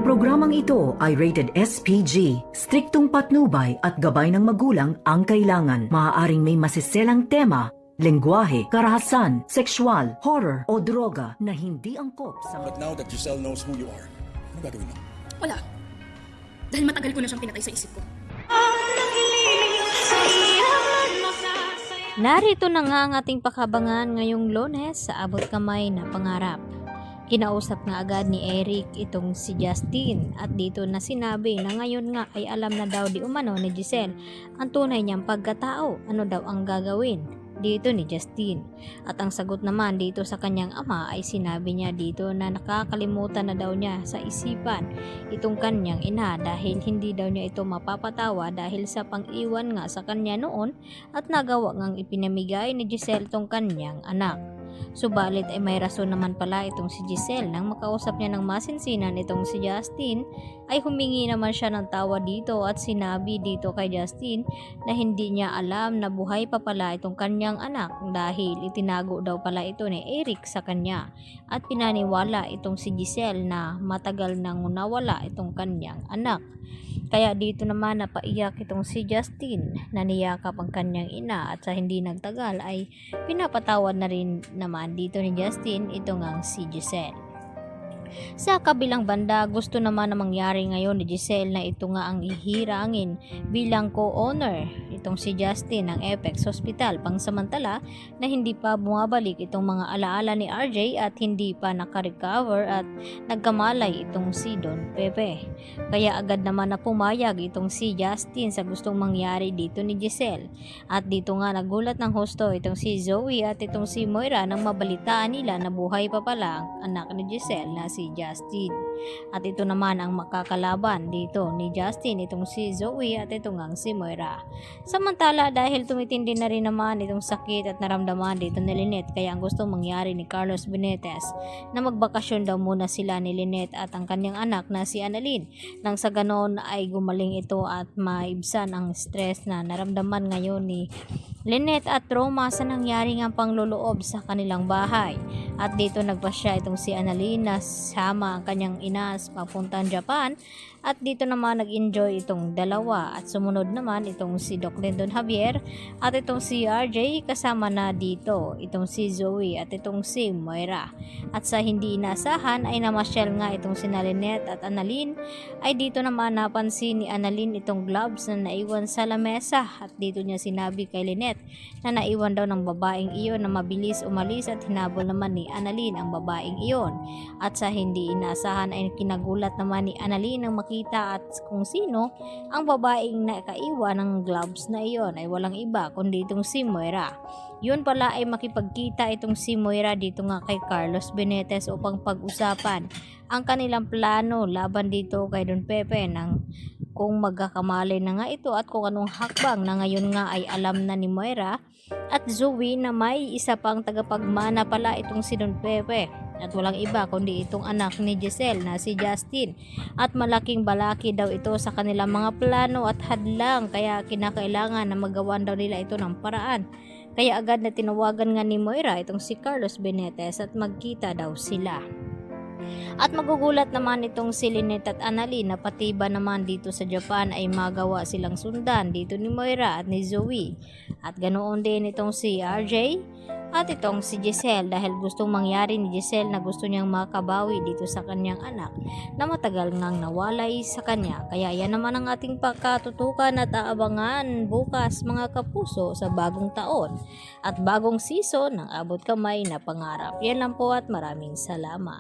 programang ito ay rated SPG. Striktong patnubay at gabay ng magulang ang kailangan. Maaaring may masiselang tema, lengguwahe, karahasan, sexual, horror o droga na hindi angkop sa... But now that Giselle knows who you are, ano gagawin mo? Wala. Dahil matagal ko na siyang pinatay sa isip ko. Narito na nga ang ating pakabangan ngayong Lunes sa abot kamay na pangarap. Kinausap nga agad ni Eric itong si Justin at dito na sinabi na ngayon nga ay alam na daw di umano ni Giselle ang tunay niyang pagkatao, ano daw ang gagawin dito ni Justin. At ang sagot naman dito sa kanyang ama ay sinabi niya dito na nakakalimutan na daw niya sa isipan itong kanyang ina dahil hindi daw niya ito mapapatawa dahil sa pang-iwan nga sa kanya noon at nagawa ngang ipinamigay ni Giselle tong kanyang anak. Subalit ay may rason naman pala itong si Giselle nang makausap niya ng masinsinan itong si Justin ay humingi naman siya ng tawa dito at sinabi dito kay Justin na hindi niya alam na buhay pa pala itong kanyang anak dahil itinago daw pala ito ni Eric sa kanya at pinaniwala itong si Giselle na matagal nang nawala itong kanyang anak. Kaya dito naman napaiyak itong si Justin na niyakap ang kanyang ina at sa hindi nagtagal ay pinapatawad na rin naman dito ni Justin ito ngang si Giselle. Sa kabilang banda, gusto naman na mangyari ngayon ni Giselle na ito nga ang ihirangin bilang co-owner itong si Justin ng Apex Hospital pangsamantala na hindi pa bumabalik itong mga alaala ni RJ at hindi pa nakarecover at nagkamalay itong si Don Pepe. Kaya agad naman na pumayag itong si Justin sa gustong mangyari dito ni Giselle. At dito nga nagulat ng husto itong si Zoe at itong si Moira nang mabalitaan nila na buhay pa pala ang anak ni Giselle na si Justin. At ito naman ang makakalaban dito ni Justin itong si Zoe at ito ngang si Moira. Samantala dahil tumitindi na rin naman itong sakit at naramdaman dito ni Lynette kaya ang gusto mangyari ni Carlos Benitez na magbakasyon daw muna sila ni Lynette at ang kanyang anak na si Annalyn nang sa ganon ay gumaling ito at maibsan ang stress na naramdaman ngayon ni Lynette at trauma sa nangyari ng pangloloob sa kanilang bahay. At dito nagpasya itong si Annalyn na sama ang kanyang ina papuntang Japan at dito naman nag-enjoy itong dalawa at sumunod naman itong si Doc Lindon Javier at itong si RJ kasama na dito itong si Zoe at itong si Moira. At sa hindi inasahan ay namasyal nga itong si Lynette at Annalyn ay dito naman napansin ni Annalyn itong gloves na naiwan sa lamesa at dito niya sinabi kay Lynette na naiwan daw ng babaeng iyon na mabilis umalis at hinabol naman ni Annalyn ang babaeng iyon. At sa hindi inasahan ay kinagulat naman ni Annalyn nang makita at kung sino ang babaeng nakaiwan ng gloves na iyon ay walang iba kundi itong si Moira. Yun pala ay makipagkita itong si Moira dito nga kay Carlos Benitez upang pag-usapan ang kanilang plano laban dito kay Don Pepe ng kung magkakamali na nga ito at kung anong hakbang na ngayon nga ay alam na ni Moira at Zoe na may isa pang tagapagmana pala itong si Don Pepe at walang iba kundi itong anak ni Giselle na si Justin at malaking balaki daw ito sa kanilang mga plano at hadlang kaya kinakailangan na magawan daw nila ito ng paraan. Kaya agad na tinawagan nga ni Moira itong si Carlos Benitez at magkita daw sila. At magugulat naman itong si Lynette at Annalyn na pati ba naman dito sa Japan ay magawa silang sundan dito ni Moira at ni Zoe. At ganoon din itong si RJ at itong si Giselle dahil gustong mangyari ni Giselle na gusto niyang makabawi dito sa kanyang anak na matagal ngang nawalay sa kanya. Kaya yan naman ang ating pagkatutukan at aabangan bukas mga kapuso sa bagong taon at bagong season ng Abot Kamay na Pangarap. Yan lang po at maraming salamat.